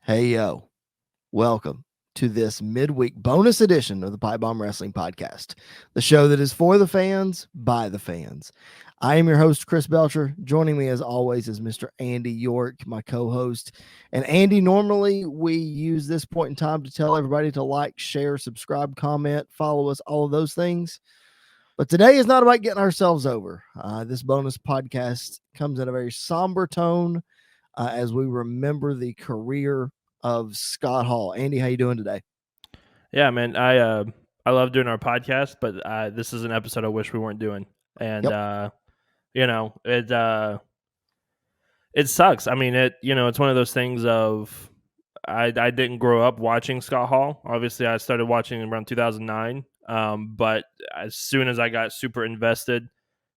Hey, yo, welcome to this midweek bonus edition of the PipeBomb Wrestling Podcast, the show that is for the fans, by the fans. I am your host, Chris Belcher. Joining me, as always, is Mr. Andy York, my co-host. And Andy, normally we use this point in time to tell everybody to like, share, subscribe, comment, follow us, all of those things. But today is not about getting ourselves over. This bonus podcast comes in a very somber tone as we remember the career of Scott Hall. Andy, how you doing today? Yeah, man, I love doing our podcast, but this is an episode I wish we weren't doing, and Yep. it sucks. I mean, it's one of those things of I didn't grow up watching Scott Hall. Obviously, I started watching around 2009. But as soon as I got super invested,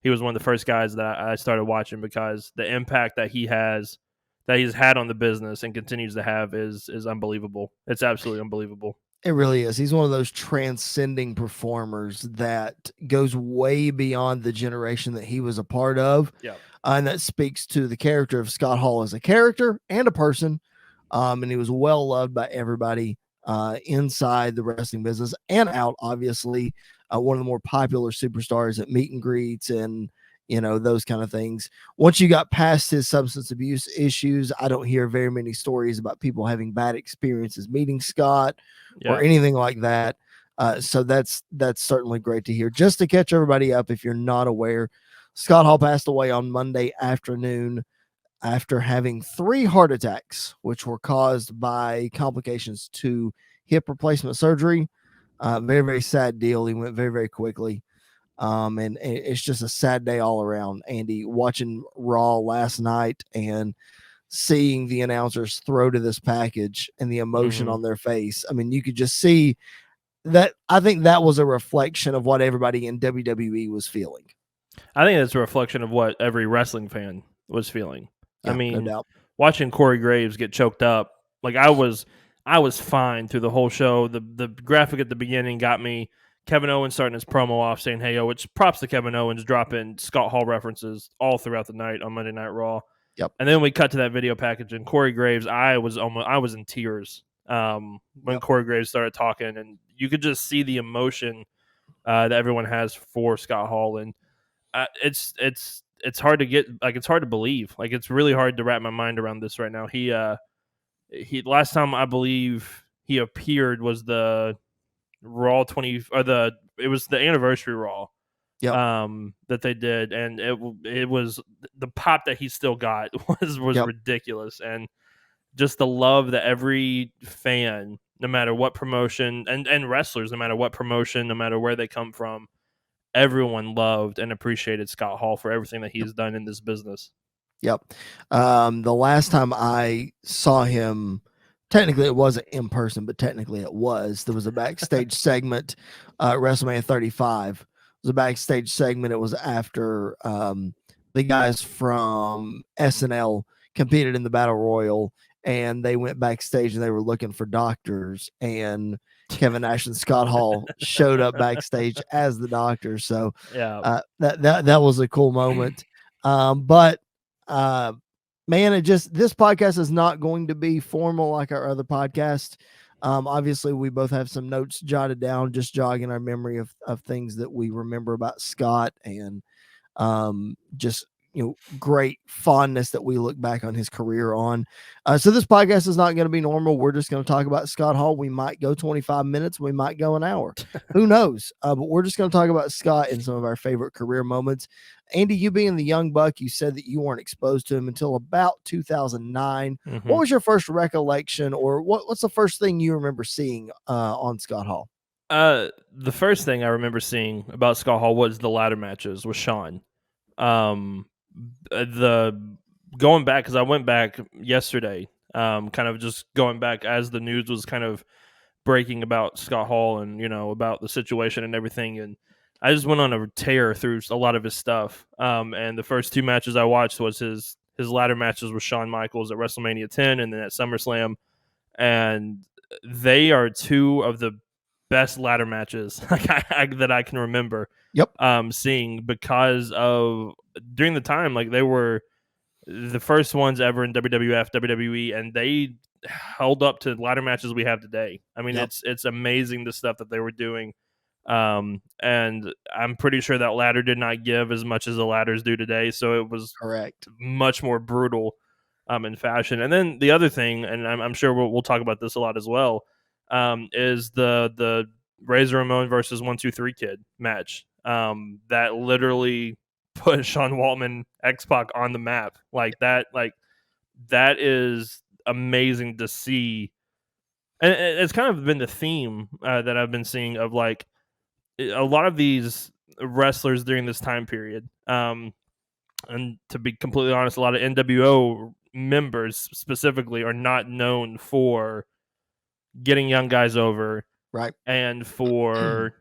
he was one of the first guys that I started watching because the impact that he's had on the business and continues to have is unbelievable. It's absolutely unbelievable. It really is. He's one of those transcending performers that goes way beyond the generation that he was a part of. Yeah. And that speaks to the character of Scott Hall as a character and a person. And he was well loved by everybody inside the wrestling business and out, obviously. One of the more popular superstars at meet and greets and those kind of things. Once you got past his substance abuse issues, I don't hear very many stories about people having bad experiences meeting Scott or anything like that. So that's certainly great to hear. Just to catch everybody up, if you're not aware, Scott Hall passed away on Monday afternoon after having 3 heart attacks, which were caused by complications to hip replacement surgery. Very, very sad deal. He went very, very quickly. And it's just a sad day all around. Andy, watching Raw last night and seeing the announcers throw to this package and the emotion on their face. I mean, you could just see that. I think that was a reflection of what everybody in WWE was feeling. I think that's a reflection of what every wrestling fan was feeling. Yeah, I mean, no doubt. watching Corey Graves get choked up, like I was fine through the whole show. The graphic at the beginning got me. Kevin Owens starting his promo off saying, "Hey, yo," which props to Kevin Owens dropping Scott Hall references all throughout the night on Monday Night Raw. Yep. And then we cut to that video package and Corey Graves. I was in tears when Corey Graves started talking, and you could just see the emotion that everyone has for Scott Hall, and it's hard to get, like, it's hard to believe, like it's really hard to wrap my mind around this right now. He last time I believe he appeared was the Raw 20 or it was the anniversary Raw. Yep. That they did, and it was the pop that he still got was ridiculous, and just the love that every fan, no matter what promotion, and wrestlers, no matter what promotion, no matter where they come from, everyone loved and appreciated Scott Hall for everything that he's done in this business. Yep. The last time I saw him, technically it wasn't in person, but technically it was. There was a backstage segment, WrestleMania 35. It was a backstage segment. It was after the guys from SNL competed in the Battle Royal, and they went backstage and they were looking for doctors, and Kevin Nash and Scott Hall showed up backstage as the doctors. So that was a cool moment. But man, this podcast is not going to be formal like our other podcast. Obviously we both have some notes jotted down, just jogging our memory of things that we remember about Scott, and just great fondness that we look back on his career on. So this podcast is not going to be normal. We're just going to talk about Scott Hall. We might go 25 minutes. We might go an hour. Who knows? But we're just going to talk about Scott and some of our favorite career moments. Andy, you being the young buck, you said that you weren't exposed to him until about 2009. What was your first recollection, or what's the first thing you remember seeing on Scott Hall? The first thing I remember seeing about Scott Hall was the ladder matches with Shawn. The going back, because I went back yesterday, kind of just going back as the news was kind of breaking about Scott Hall and about the situation and everything, and I just went on a tear through a lot of his stuff. And the first 2 matches I watched was his ladder matches with Shawn Michaels at WrestleMania 10 and then at SummerSlam, and they are 2 of the best ladder matches that I can remember. Yep. Seeing, because of during the time, like, they were the first ones ever in WWF, WWE, and they held up to ladder matches we have today. I mean, Yep. it's amazing the stuff that they were doing. And I'm pretty sure that ladder did not give as much as the ladders do today. So it was Correct. much more brutal in fashion. And then the other thing, and I'm sure we'll talk about this a lot as well, is the Razor Ramon versus 1-2-3 Kid match that literally put Sean Waltman X-Pac on the map like that. Like that is amazing to see, and it's kind of been the theme that I've been seeing of like a lot of these wrestlers during this time period. And to be completely honest, a lot of NWO members specifically are not known for getting young guys over Right. and for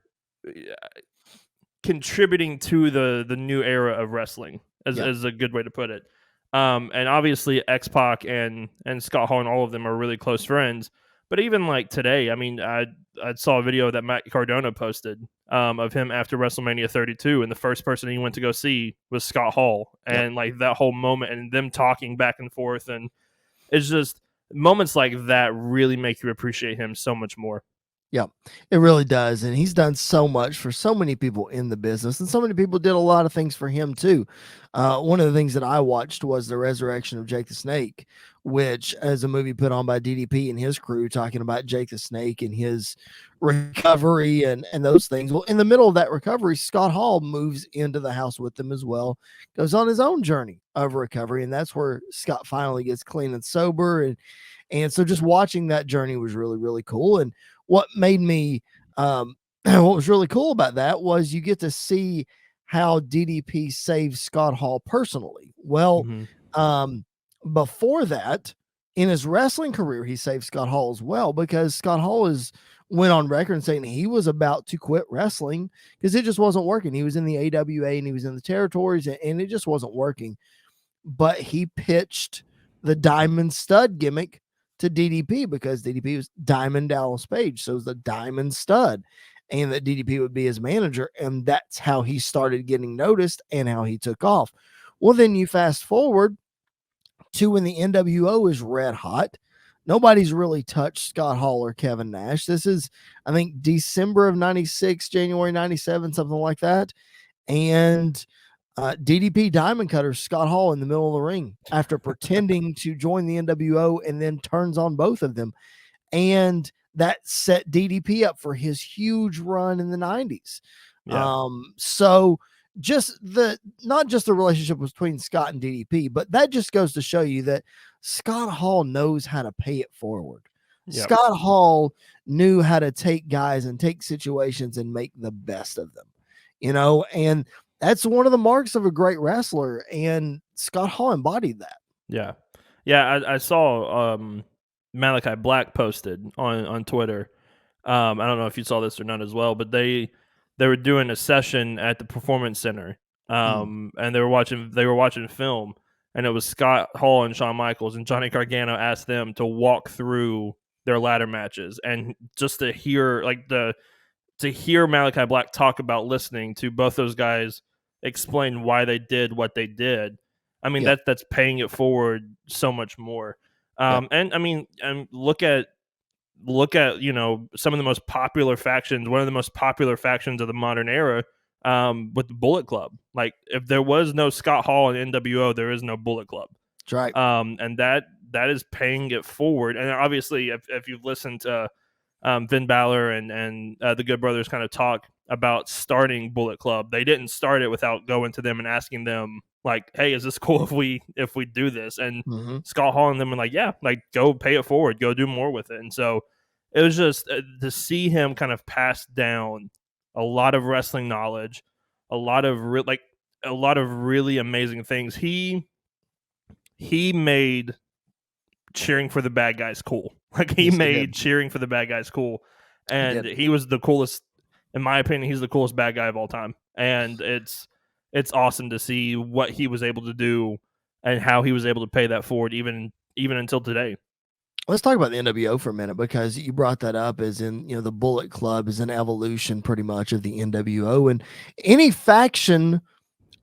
contributing to the new era of wrestling, Yep. as a good way to put it. And obviously X-Pac and Scott Hall and all of them are really close friends. But even like today, I mean, I saw a video that Matt Cardona posted of him after WrestleMania 32, and the first person he went to go see was Scott Hall, Yep. and like that whole moment and them talking back and forth, and it's just moments like that really make you appreciate him so much more. Yep, it really does. And he's done so much for so many people in the business, and so many people did a lot of things for him too. One of the things that I watched was the resurrection of Jake the Snake, which is a movie put on by DDP and his crew, talking about Jake the Snake and his recovery and those things. Well, in the middle of that recovery, Scott Hall moves into the house with them as well, goes on his own journey of recovery, and that's where Scott finally gets clean and sober. And so just watching that journey was really, really cool. And what made me, what was really cool about that was you get to see how DDP saved Scott Hall personally. Well, before that, in his wrestling career, he saved Scott Hall as well, because Scott Hall went on record saying he was about to quit wrestling because it just wasn't working. He was in the AWA and he was in the territories, and it just wasn't working. But he pitched the Diamond Stud gimmick to DDP because DDP was Diamond Dallas Page, so it was the Diamond Stud, and that DDP would be his manager, and that's how he started getting noticed and how he took off. Well, then you fast forward to when the NWO is red hot. Nobody's really touched Scott Hall or Kevin Nash. This is, I think, December of 96, January 97, something like that. And DDP Diamond Cutter Scott Hall in the middle of the ring after pretending to join the NWO, and then turns on both of them. And that set DDP up for his huge run in the 90s. Yeah. So just not just the relationship between Scott and DDP, but that just goes to show you that Scott Hall knows how to pay it forward. Yep. Scott Hall knew how to take guys and take situations and make the best of them, and that's one of the marks of a great wrestler, and Scott Hall embodied that. Yeah. I saw Malachi Black posted on Twitter. I don't know if you saw this or not as well, but they were doing a session at the Performance Center, and they were watching film, and it was Scott Hall and Shawn Michaels, and Johnny Gargano asked them to walk through their ladder matches, and just to hear Malachi Black talk about listening to both those guys explain why they did what they did. I mean, that's paying it forward so much more. And I mean, look at some of the most popular factions. One of the most popular factions of the modern era, with the Bullet Club. Like, if there was no Scott Hall and NWO, there is no Bullet Club. That's right. And that is paying it forward. And obviously, if you've listened to Finn Balor and the Good Brothers kind of talk about starting Bullet Club, they didn't start it without going to them and asking them, like, hey, is this cool if we do this? And Scott Hall and them were like, yeah, like, go pay it forward, go do more with it. And so it was just to see him kind of pass down a lot of wrestling knowledge, a lot of really amazing things. He made cheering for the bad guys cool. Like, he made cheering for the bad guys cool, and he was the coolest. In my opinion, he's the coolest bad guy of all time, and it's awesome to see what he was able to do and how he was able to pay that forward even until today. Let's talk about the NWO for a minute, because you brought that up, as in, the Bullet Club is an evolution pretty much of the NWO, and any faction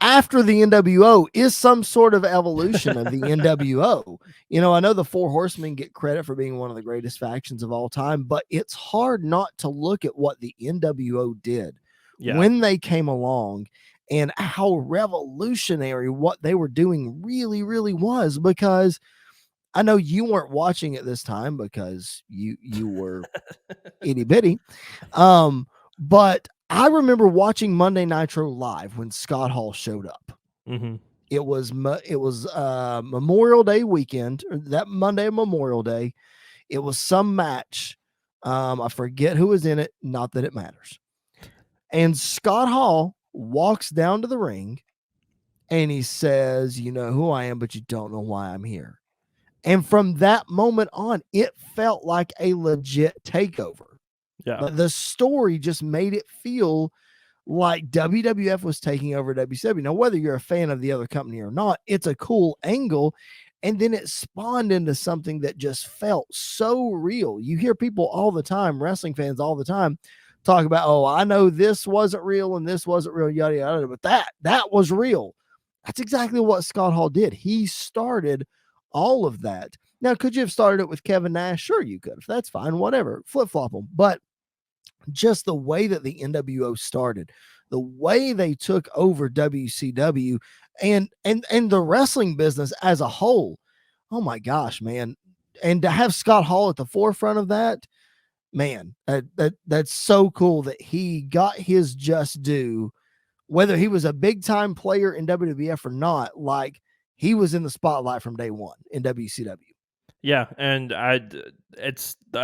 after the NWO is some sort of evolution of the NWO. I know the Four Horsemen get credit for being one of the greatest factions of all time, but it's hard not to look at what the NWO did Yeah. when they came along and how revolutionary what they were doing really, really was. Because I know you weren't watching at this time because you were itty bitty. Um, but I remember watching Monday Nitro live when Scott Hall showed up. Hmm. It was Memorial Day weekend, or that Monday of Memorial Day. It was some match. I forget who was in it. Not that it matters. And Scott Hall walks down to the ring and he says, "You know who I am, but you don't know why I'm here." And from that moment on, it felt like a legit takeover. Yeah. The story just made it feel like WWF was taking over WCW. Now, whether you're a fan of the other company or not, it's a cool angle. And then it spawned into something that just felt so real. You hear people all the time, wrestling fans all the time, talk about, oh, I know this wasn't real and this wasn't real, yada yada, but that was real. That's exactly what Scott Hall did. He started all of that. Now, could you have started it with Kevin Nash? Sure, you could. That's fine, whatever. Flip flop them. But just the way that the NWO started, the way they took over WCW and the wrestling business as a whole. Oh my gosh, man. And to have Scott Hall at the forefront of that, man, that's so cool that he got his just due, whether he was a big time player in WWF or not. Like, he was in the spotlight from day one in WCW. Yeah, and I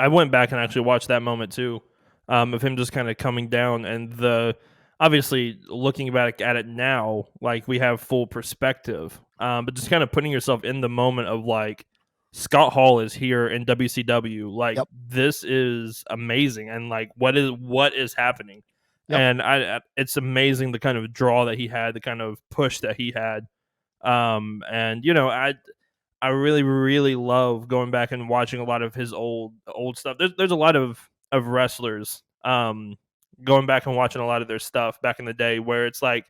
went back and actually watched that moment too, of him just kind of coming down, and the obviously looking back at it now, like we have full perspective, but just kind of putting yourself in the moment of like Scott Hall is here in WCW, like Yep. this is amazing, and like what is happening, Yep. and it's amazing the kind of draw that he had, the kind of push that he had, and I really, really love going back and watching a lot of his old stuff. There's a lot of wrestlers going back and watching a lot of their stuff back in the day where it's like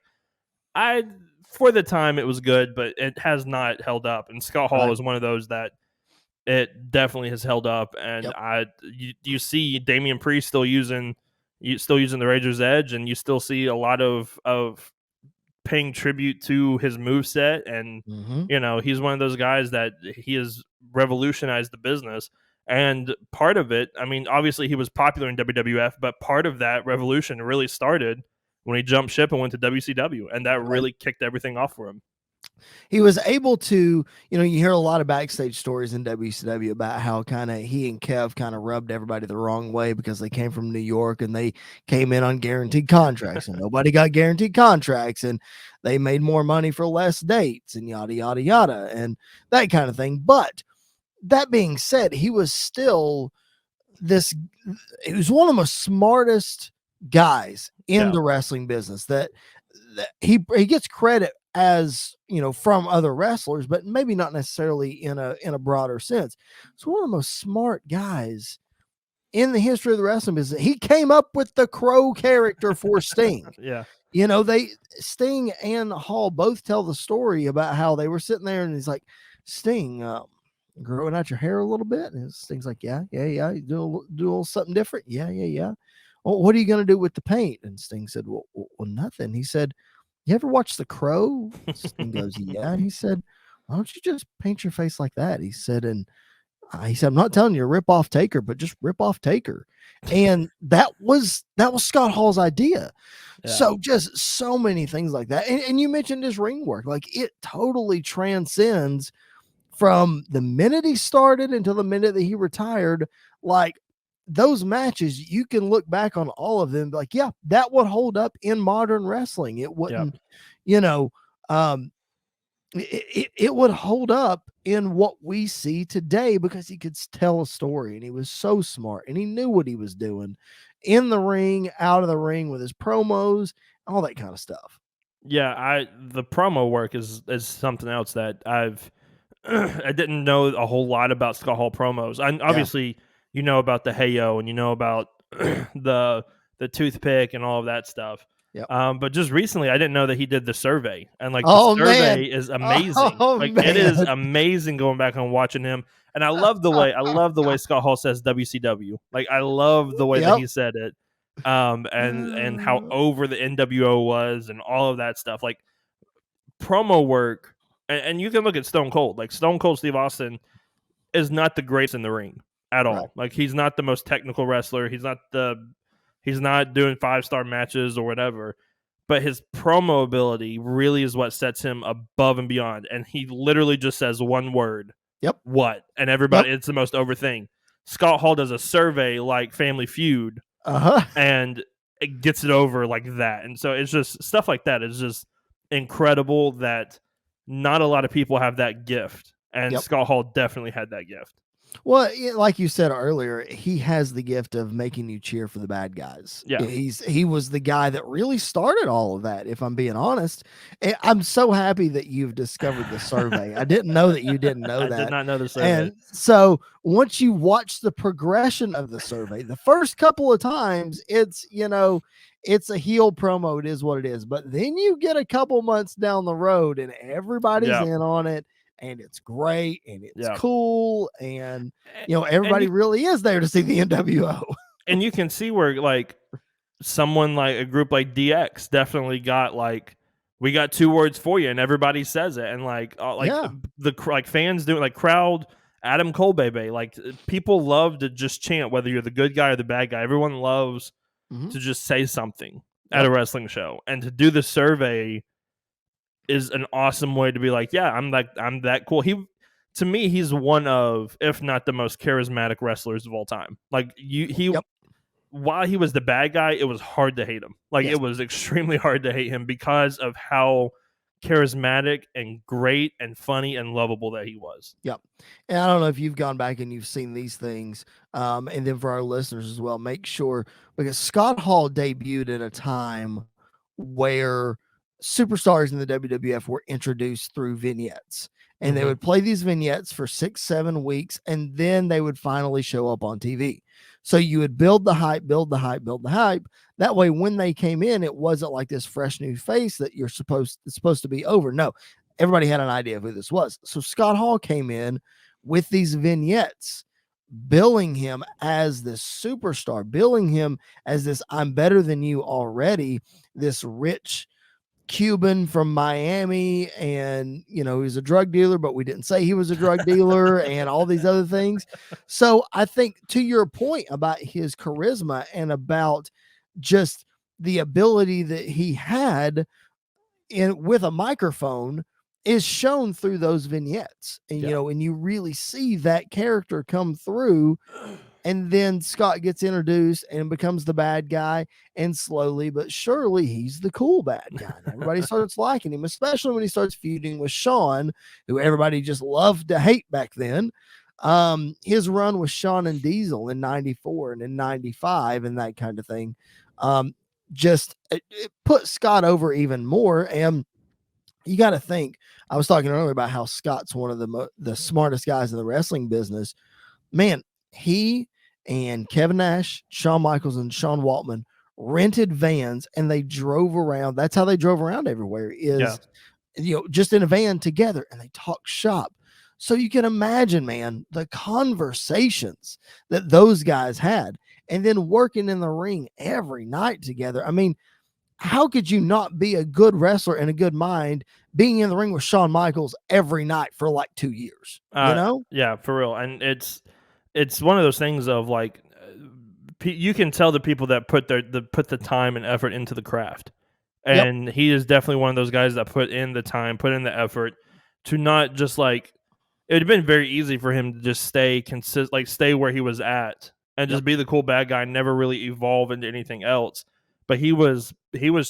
I for the time it was good, but it has not held up. And Scott Hall Right. is one of those that it definitely has held up. And Yep. you see Damian Priest still using the Razor's Edge, and you still see a lot of paying tribute to his move set, and Mm-hmm. he's one of those guys that he has revolutionized the business. And part of it, I mean, obviously he was popular in WWF, but part of that revolution really started when he jumped ship and went to WCW, and that Right. really kicked everything off for him. He was able to, you hear a lot of backstage stories in WCW about how kind of he and Kev kind of rubbed everybody the wrong way because they came from New York and they came in on guaranteed contracts and nobody got guaranteed contracts and they made more money for less dates and yada, yada, yada, and that kind of thing. But that being said, this, he was one of the smartest guys in Yeah, the wrestling business that he gets credit as from other wrestlers, but maybe not necessarily in a broader sense. It's one of the most smart guys in the history of the wrestling business. He came up with the Crow character for Sting. yeah, They Sting and Hall both tell the story about how they were sitting there and he's like, Sting, growing out your hair a little bit, and Sting's like, yeah, yeah, yeah, you do a little something different, yeah, yeah, yeah. Well, what are you gonna do with the paint? And Sting said, well, nothing. He said, you ever watch The Crow? Sting goes, yeah. He said, why don't you just paint your face like that? He said, I'm not telling you to rip off Taker, but just rip off Taker. And that was Scott Hall's idea. yeah, So just so many things like that. And you mentioned his ring work. Like, it totally transcends from the minute he started until the minute that he retired. Like, those matches, you can look back on all of them like, yeah, that would hold up in modern wrestling. It yeah. wouldn't, you know, um, it would hold up in what we see today because he could tell a story and he was so smart and he knew what he was doing in the ring, out of the ring, with his promos, all that kind of stuff. Yeah, I the promo work is something else that I didn't know a whole lot about Scott Hall promos. I Yeah. obviously about the Heyo and you know about the toothpick and all of that stuff. Yep. But just recently, I didn't know that he did the survey, and like the Oh survey man. is amazing. Oh Like it is man. amazing going back and watching him. And I love the way Scott Hall says WCW. Like I love the way that Yep. he said it. And how over the NWO was and all of that stuff. Like promo work, and you can look at Stone Cold. Like Stone Cold Steve Austin is not the greatest in the ring at Right. all. Like he's not the most technical wrestler. He's not doing 5-star matches or whatever. But his promo ability really is what sets him above and beyond. And he literally just says one word. Yep. What? And Yep. everybody, it's the most over thing. Scott Hall does a survey like Family Feud, and it gets it over like that. And so it's just stuff like that is just incredible that not a lot of people have that gift. And Yep. Scott Hall definitely had that gift. Well, like you said earlier, he has the gift of making you cheer for the bad guys. Yeah. He was the guy that really started all of that, if I'm being honest. And I'm so happy that you've discovered the survey. I didn't know that you didn't know that. I did not know the survey. And so once you watch the progression of the survey, the first couple of times it's, it's a heel promo. It is what it is. But then you get a couple months down the road and everybody's in on it. And it's great and it's cool. And, everybody really is there to see the NWO. And you can see where, like, someone like a group like DX definitely got, like, we got 2 words for you, and everybody says it. And, the fans do it, like, crowd, Adam Cole, baby. Like, people love to just chant, whether you're the good guy or the bad guy. Everyone loves to just say something at a wrestling show. And to do the survey is an awesome way to be like, yeah, I'm that cool. To me, he's one of, if not the most charismatic wrestlers of all time. Like while he was the bad guy, it was hard to hate him. Like it was extremely hard to hate him because of how charismatic and great and funny and lovable that he was. Yep. And I don't know if you've gone back and you've seen these things. And then for our listeners as well, make sure, because Scott Hall debuted at a time where superstars in the WWF were introduced through vignettes, and they would play these vignettes for 6-7 weeks, and then they would finally show up on TV. So you would build the hype. That way, when they came in, it wasn't like this fresh new face that it's supposed to be over. No, everybody had an idea of who this was. So Scott Hall came in with these vignettes, billing him as this superstar, billing him as this, I'm better than you already, this rich Cuban from Miami, and he's a drug dealer, but we didn't say he was a drug dealer, and all these other things. So I think, to your point about his charisma and about just the ability that he had with a microphone is shown through those vignettes, and and you really see that character come through. And then Scott gets introduced and becomes the bad guy. And slowly but surely, he's the cool bad guy. And everybody starts liking him, especially when he starts feuding with Shawn, who everybody just loved to hate back then. His run with Shawn and Diesel in 94 and in 95 and that kind of thing. It put Scott over even more. And you got to think, I was talking earlier about how Scott's one of the smartest guys in the wrestling business. Man, he and Kevin Nash, Shawn Michaels, and Sean Waltman rented vans and they drove around. That's how they drove around everywhere, just in a van together, and they talked shop. So you can imagine, man, the conversations that those guys had, and then working in the ring every night together. I mean, how could you not be a good wrestler and a good mind being in the ring with Shawn Michaels every night for like 2 years? Yeah, for real. And it's one of those things of like, you can tell the people that put the time and effort into the craft, and he is definitely one of those guys that put in the time, put in the effort to not just like, it would have been very easy for him to just stay stay where he was at and just be the cool bad guy, never really evolve into anything else. But he was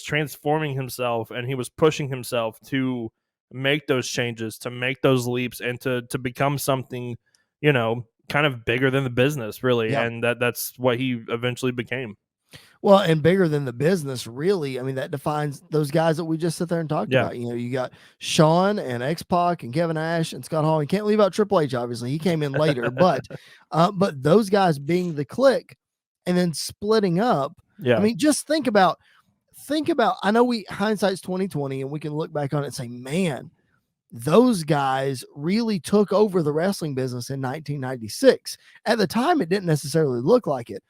transforming himself, and he was pushing himself to make those changes, to make those leaps, and to become something, kind of bigger than the business, really. And that's what he eventually became. Well, and bigger than the business, really. I mean, that defines those guys that we just sit there and talked about. You got Shawn and X-Pac and Kevin Nash and Scott Hall. And can't leave out Triple H, obviously. He came in later, but those guys being the Clique and then splitting up. I mean, just think about think about, I know hindsight's 2020 and we can look back on it and say, man, those guys really took over the wrestling business in 1996. At the time, it didn't necessarily look like it,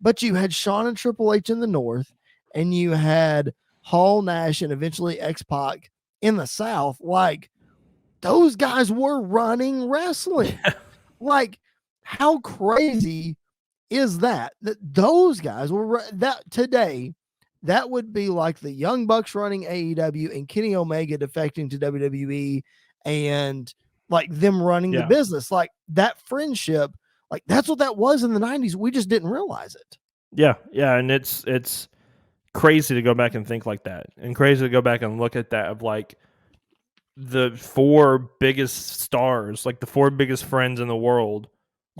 but you had Shawn and Triple H in the North, and you had Hall, Nash, and eventually X-Pac in the South. Like, those guys were running wrestling. Like, how crazy is that those guys were that today? That would be like the Young Bucks running AEW and Kenny Omega defecting to WWE, and like them running the business. Like, that friendship, like that's what that was in the 90s. We just didn't realize it. Yeah, and it's crazy to go back and think like that, and crazy to go back and look at that of like the four biggest stars, like the four biggest friends in the world,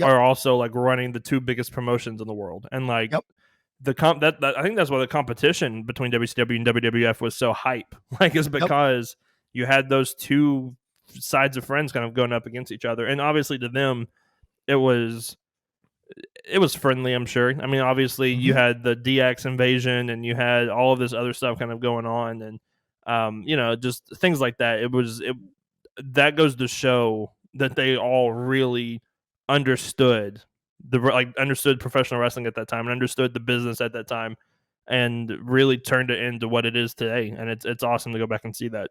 are also like running the two biggest promotions in the world, and like the that I think that's why the competition between WCW and WWF was so hype. Like, is because you had those two sides of friends kind of going up against each other, and obviously to them it was friendly, I'm sure. I mean, obviously you had the DX invasion and you had all of this other stuff kind of going on, and just things like that. That goes to show that they all really understood understood professional wrestling at that time and understood the business at that time, and really turned it into what it is today. And it's awesome to go back and see that.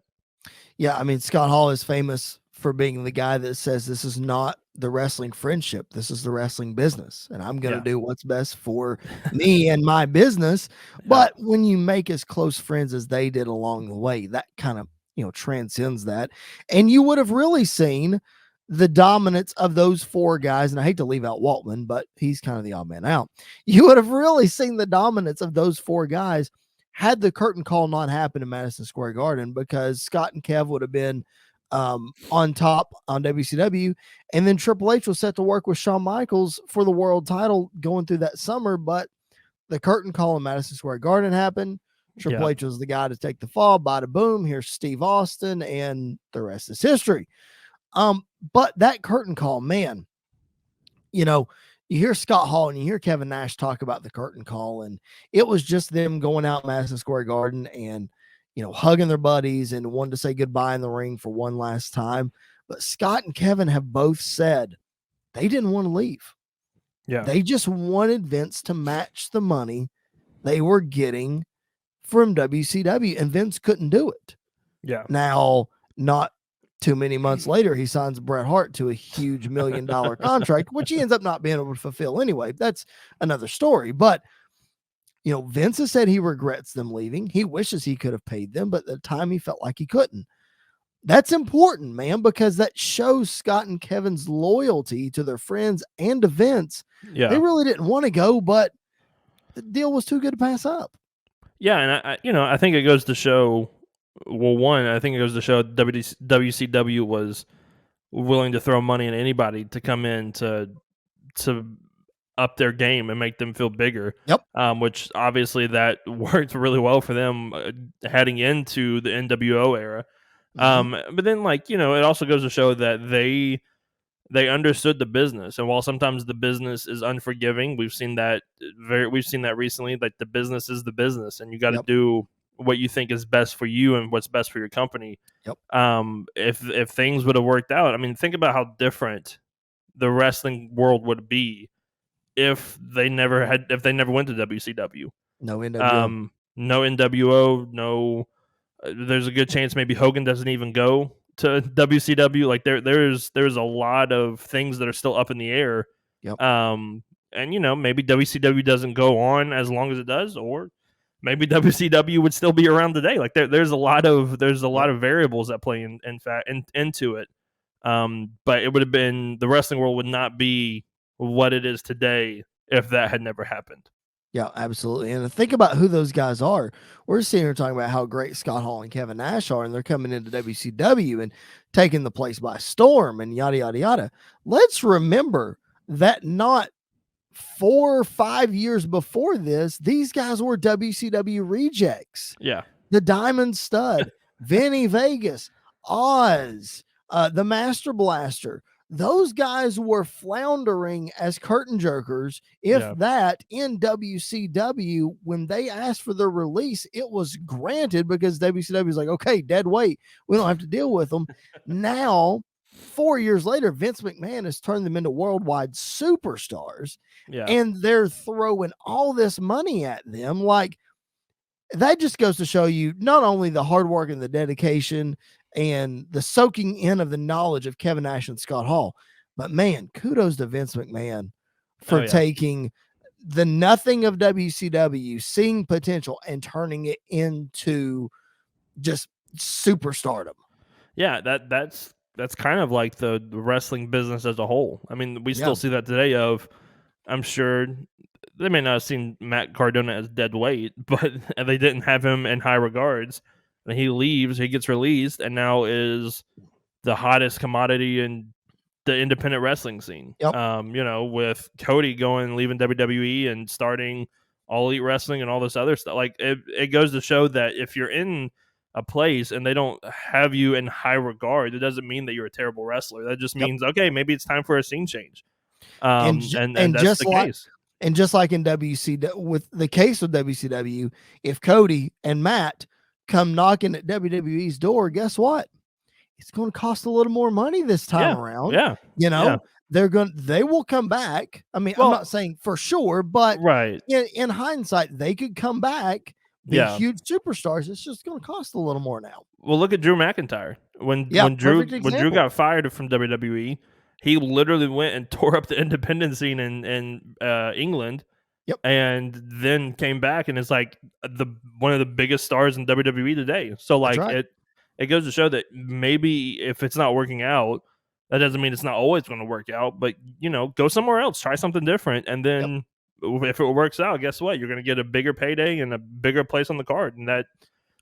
Yeah, I mean, Scott Hall is famous for being the guy that says this is not the wrestling friendship, this is the wrestling business, and I'm going to do what's best for me and my business. But when you make as close friends as they did along the way, that kind of, transcends that. And you would have really seen the dominance of those four guys, and I hate to leave out Waltman, but he's kind of the odd man out. You would have really seen the dominance of those four guys had the curtain call not happened in Madison Square Garden, because Scott and Kev would have been on top on WCW, and then Triple H was set to work with Shawn Michaels for the world title going through that summer. But the curtain call in Madison Square Garden happened. Triple H was the guy to take the fall. Bada boom, here's Steve Austin, and the rest is history. But that curtain call, man, you hear Scott Hall and you hear Kevin Nash talk about the curtain call, and it was just them going out Madison Square Garden and, hugging their buddies and wanting to say goodbye in the ring for one last time. But Scott and Kevin have both said they didn't want to leave. Yeah. They just wanted Vince to match the money they were getting from WCW, and Vince couldn't do it. Yeah. Now, not too many months later, he signs Bret Hart to a huge $1 million contract, which he ends up not being able to fulfill anyway. That's another story. But, Vince has said he regrets them leaving. He wishes he could have paid them, but at the time he felt like he couldn't. That's important, man, because that shows Scott and Kevin's loyalty to their friends and to Vince. Yeah. They really didn't want to go, but the deal was too good to pass up. Yeah, and I think it goes to show. Well, one, I think it goes to show WCW was willing to throw money at anybody to come in to up their game and make them feel bigger. Yep. Which obviously that worked really well for them heading into the NWO era. But then, it also goes to show that they understood the business, and while sometimes the business is unforgiving, we've seen that recently. Like, the business is the business, and you got to do what you think is best for you and what's best for your company. Yep. If things would have worked out, I mean, think about how different the wrestling world would be if they never went to WCW. No NWO. No NWO. No. There's a good chance maybe Hogan doesn't even go to WCW. Like, there's a lot of things that are still up in the air. Yep. And maybe WCW doesn't go on as long as it does, or maybe WCW would still be around today. Like, there's a lot of variables that play into it. But it would have been, the wrestling world would not be what it is today if that had never happened. Yeah, absolutely. And think about who those guys are. We're sitting here talking about how great Scott Hall and Kevin Nash are, and they're coming into WCW and taking the place by storm and yada, yada, yada. Let's remember that not 4 or 5 years before this, these guys were WCW rejects. Yeah. The Diamond Stud, Vinny Vegas, Oz, the Master Blaster. those guys were floundering as curtain jerkers, if Yeah. that, in WCW. When they asked for their release, it was granted because WCW was like, okay, dead weight. We don't have to deal with them. Now, 4 years later, Vince McMahon has turned them into worldwide superstars, Yeah. and they're throwing all this money at them. Like, that just goes to show you not only the hard work and the dedication and the soaking in of the knowledge of Kevin Nash and Scott Hall, but man, kudos to Vince McMahon Oh for yeah. taking the nothing of WCW, seeing potential and turning it into just superstardom. Yeah, that's kind of like the wrestling business as a whole. I mean, we Yeah. still see that today. I'm sure they may not have seen Matt Cardona as dead weight, but they didn't have him in high regards. And he leaves, he gets released, and now is the hottest commodity in the independent wrestling scene. Yep. With Cody going, leaving WWE and starting All Elite Wrestling and all this other stuff. Like it goes to show that if you're in a place and they don't have you in high regard, it doesn't mean that you're a terrible wrestler. That just Yep. means, okay, maybe it's time for a scene change. And And that's the case. just like in WCW, with the case of WCW, if Cody and Matt come knocking at WWE's door, guess what? It's going to cost a little more money this time Yeah, around. yeah, You yeah. know, they will come back. I mean, I'm Well, not saying for sure, but right, in hindsight, they could come back, be yeah. huge superstars. It's just going to cost a little more now. Well, look at Drew McIntyre. When Yeah, when Drew perfect when Drew example. got fired from WWE, he literally went and tore up the independent scene in England, Yep, and then came back and is like the one of the biggest stars in WWE today. So that's like right. it goes to show that maybe if it's not working out, that doesn't mean it's not always going to work out. But go somewhere else, try something different, and Yep. then if it works out, guess what? You're going to get a bigger payday and a bigger place on the card, and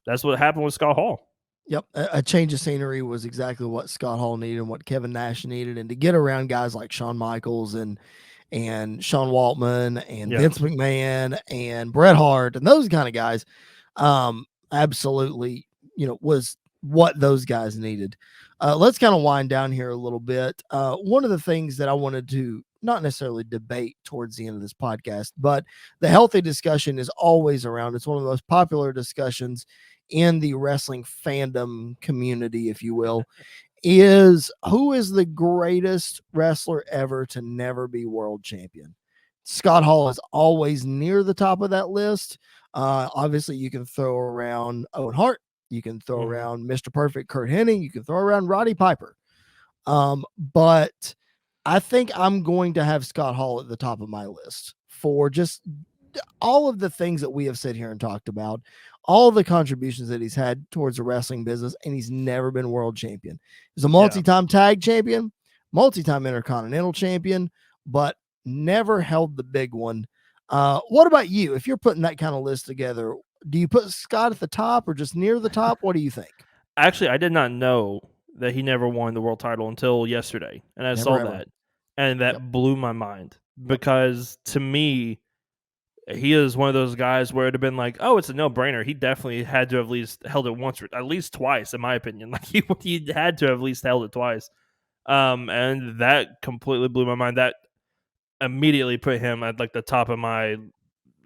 that's what happened with Scott Hall. Yep, a change of scenery was exactly what Scott Hall needed and what Kevin Nash needed, and to get around guys like Shawn Michaels and Sean Waltman and Yeah. Vince McMahon and Bret Hart and those kind of guys, absolutely, was what those guys needed. Let's kind of wind down here a little bit. One of the things that I wanted to not necessarily debate towards the end of this podcast, but the healthy discussion is always around. It's one of the most popular discussions in the wrestling fandom community, if you will, is who is the greatest wrestler ever to never be world champion? Scott Hall is always near the top of that list. Obviously, you can throw around Owen Hart. You can throw Mhm. around Mr. Perfect Kurt Hennig. You can throw around Roddy Piper. But I think I'm going to have Scott Hall at the top of my list for just all of the things that we have said here and talked about, all the contributions that he's had towards the wrestling business, and he's never been world champion. He's a Yeah. multi-time tag champion, multi-time intercontinental champion, but never held the big one. What about you? If you're putting that kind of list together, do you put Scott at the top or just near the top? What do you think? Actually, I did not know that he never won the world title until yesterday, and I Never saw ever. that, and Yep. that blew my mind Yep. because to me, he is one of those guys where it'd have been like, oh, it's a no brainer. He definitely had to have at least held it once, or at least twice, in my opinion. Like he had to have at least held it twice. And that completely blew my mind. That immediately put him at like the top of my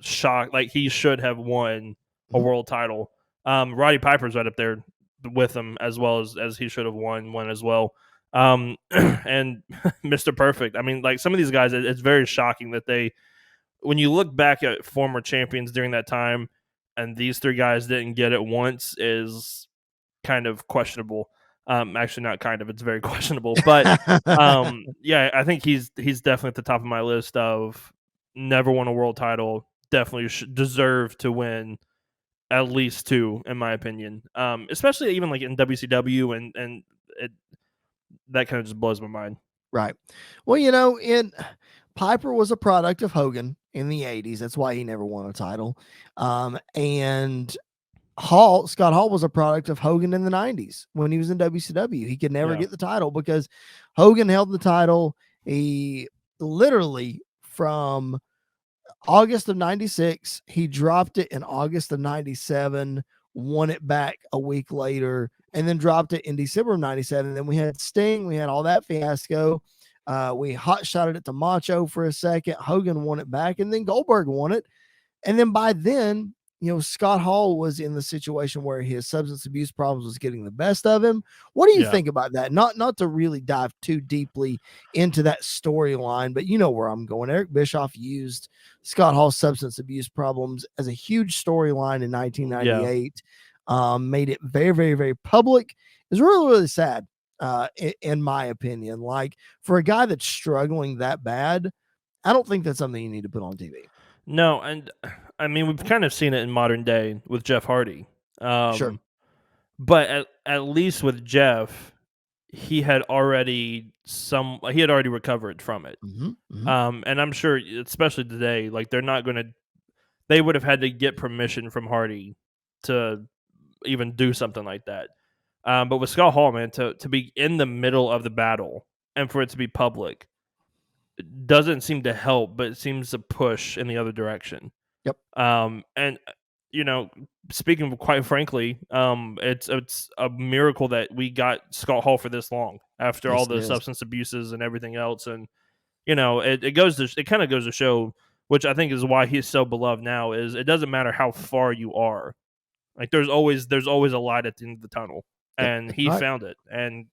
shock. Like he should have won a Mhm. world title. Roddy Piper's right up there with him as well as he should have won one as well. And Mr. Perfect. I mean, like some of these guys, it's very shocking that when you look back at former champions during that time, and these three guys didn't get it once is kind of questionable. Actually, not kind of; it's very questionable. But yeah, I think he's definitely at the top of my list of never won a world title. Definitely should deserve to win at least two, in my opinion. Especially even like in WCW and it, that kind of just blows my mind. Right. Well, Piper was a product of Hogan in the 80s. That's why he never won a title. And Scott Hall was a product of Hogan in the 90s when he was in WCW. He could never Yeah, get the title because Hogan held the title. He literally from August of 96, he dropped it in August of 97, won it back a week later, and then dropped it in December of 97. Then we had Sting, we had all that fiasco. We hot shotted it to Macho for a second. Hogan won it back, and then Goldberg won it. And then by then, Scott Hall was in the situation where his substance abuse problems was getting the best of him. What do you Yeah. think about that? Not to really dive too deeply into that storyline, but you know where I'm going. Eric Bischoff used Scott Hall's substance abuse problems as a huge storyline in 1998. Made it very, very, very public. It's really, really sad, in my opinion. Like, for a guy that's struggling that bad, I don't think that's something you need to put on TV. No, and I mean we've kind of seen it in modern day with Jeff Hardy. Sure. But at least with Jeff, he had already recovered from it. Mm-hmm. And I'm sure, especially today, like they would have had to get permission from Hardy to even do something like that. But with Scott Hall, man, to be in the middle of the battle and for it to be public, it doesn't seem to help, but it seems to push in the other direction. Yep. And you know, speaking of, quite frankly, it's a miracle that we got Scott Hall for this long after all Yes, it the is. substance abuses and everything else. And it kind of goes to show, which I think is why he's so beloved now, is it doesn't matter how far you are, like there's always a light at the end of the tunnel, Yep. and That's he right. found it. And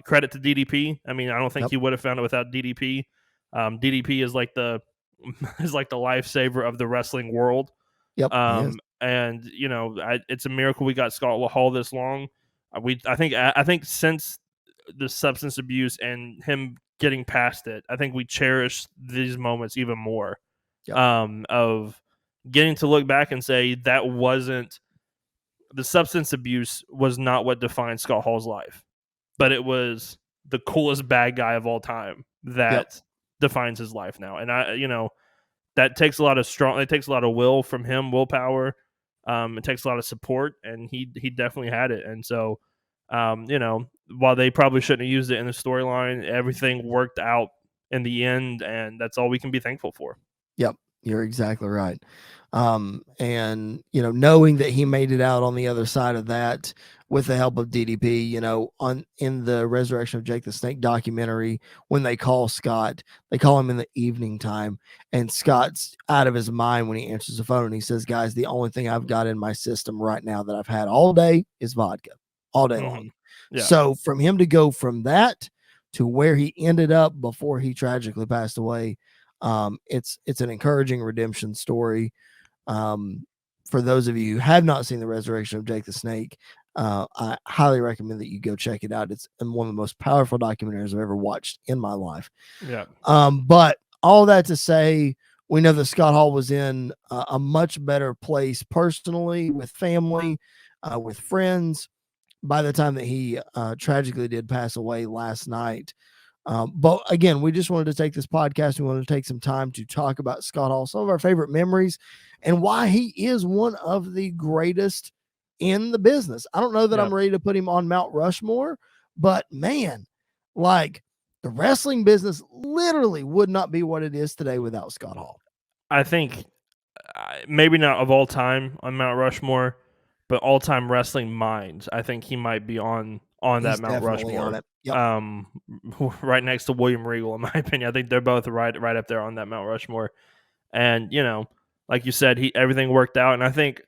credit to DDP. I mean, I don't think Yep. he would have found it without DDP. DDP is like the is like the lifesaver of the wrestling world. Yep. He is. And it's a miracle we got Scott Hall this long. I think since the substance abuse and him getting past it, I think we cherish these moments even more. Yep. Of getting to look back and say that wasn't the substance abuse was not what defined Scott Hall's life, but it was the coolest bad guy of all time that Yep. defines his life now. And that takes a lot of will from him, willpower. It takes a lot of support, and he definitely had it. And so, while they probably shouldn't have used it in the storyline, everything worked out in the end, and that's all we can be thankful for. Yep. You're exactly right. And knowing that he made it out on the other side of that with the help of DDP, in the Resurrection of Jake the Snake documentary, when they call Scott, they call him in the evening time, and Scott's out of his mind when he answers the phone, and he says, "Guys, the only thing I've got in my system right now that I've had all day is vodka, all day long." Yeah. So from him to go from that to where he ended up before he tragically passed away, it's an encouraging redemption story. For those of you who have not seen the Resurrection of Jake the Snake, I highly recommend that you go check it out. It's one of the most powerful documentaries I've ever watched in my life. Yeah. But all that to say, we know that Scott Hall was in a much better place personally, with family, with friends, by the time that he tragically did pass away last night. But again, we just wanted to take this podcast. We wanted to take some time to talk about Scott Hall, some of our favorite memories, and why he is one of the greatest in the business. I don't know that I'm ready to put him on Mount Rushmore, but man, like, the wrestling business literally would not be what it is today without Scott Hall. I think maybe not of all time on Mount Rushmore, but all time wrestling minds. I think he might be on that Mount Definitely Rushmore. on it. Yep. Right next to William Regal, in my opinion. I think they're both right up there on that Mount Rushmore. And like you said, everything worked out. And I think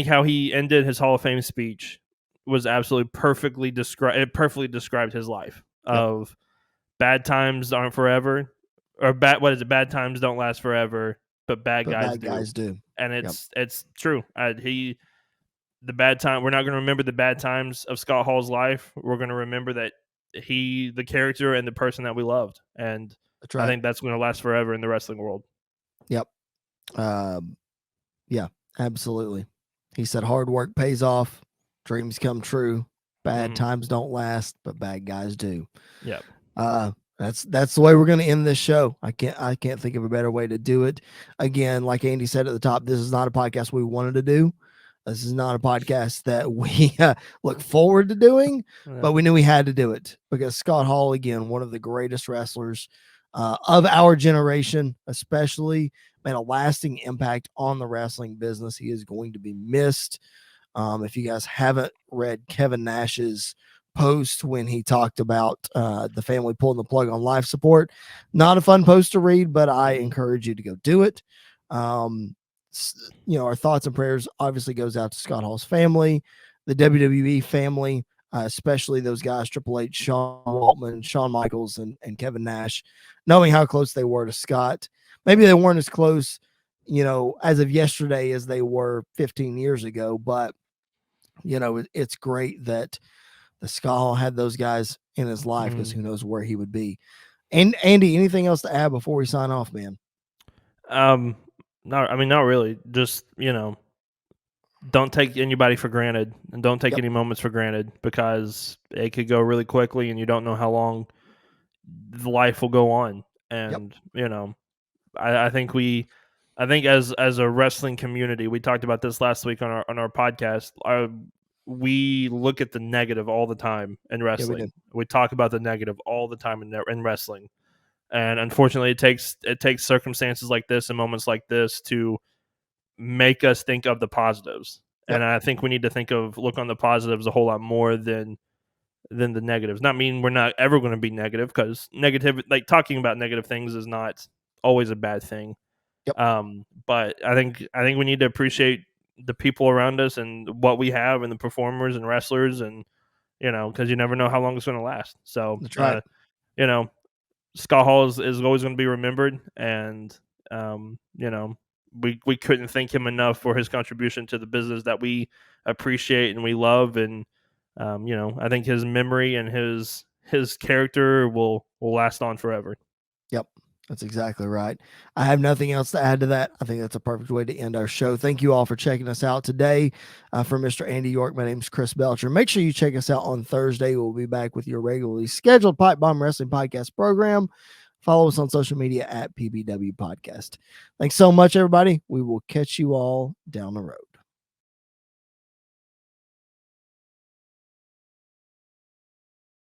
how he ended his Hall of Fame speech was absolutely perfectly described. It perfectly described his life of bad times aren't forever, or bad times don't last forever, but bad guys do. And it's true. The bad time. We're not going to remember the bad times of Scott Hall's life. We're going to remember that the character and the person that we loved, and That's right. I think that's going to last forever in the wrestling world. Yep. Yeah, absolutely. He said hard work pays off, dreams come true, bad times don't last, but bad guys do. Yeah. That's the way we're going to end this show. I can't think of a better way to do it. Again, like Andy said at the top, this is not a podcast we wanted to do. This is not a podcast that we look forward to doing, but we knew we had to do it because Scott Hall, again, one of the greatest wrestlers of our generation, especially, made a lasting impact on the wrestling business. He is going to be missed. If you guys haven't read Kevin Nash's post when he talked about the family pulling the plug on life support, not a fun post to read, but I encourage you to go do it. Our thoughts and prayers obviously goes out to Scott Hall's family, the WWE family, especially those guys, Triple H, Sean Waltman, Shawn Michaels, and Kevin Nash, knowing how close they were to Scott. Maybe they weren't as close, as of yesterday as they were 15 years ago, but it's great that the Scott Hall had those guys in his life, because who knows where he would be. And Andy, anything else to add before we sign off, man? Not really. Just, don't take anybody for granted, and don't take Yep. any moments for granted, because it could go really quickly and you don't know how long the life will go on. And, I think as a wrestling community, we talked about this last week on our podcast. We look at the negative all the time in wrestling. We talk about the negative all the time in wrestling, and unfortunately, it takes circumstances like this and moments like this to make us think of the positives. Yep. And I think we need to look on the positives a whole lot more than the negatives. Not mean we're not ever going to be negative, because talking about negative things is not always a bad thing. Yep. But I think we need to appreciate the people around us and what we have, and the performers and wrestlers, and because you never know how long it's going to last. So That's right. Scott Hall is always going to be remembered, and we couldn't thank him enough for his contribution to the business that we appreciate and we love. And I think his memory and his character will last on forever. Yep, that's exactly right. I have nothing else to add to that. I think that's a perfect way to end our show. Thank you all for checking us out today. For Mr. Andy York, my name is Chris Belcher. Make sure you check us out on Thursday. We'll be back with your regularly scheduled Pipe Bomb Wrestling Podcast program. Follow us on social media at PBW Podcast. Thanks so much, everybody. We will catch you all down the road.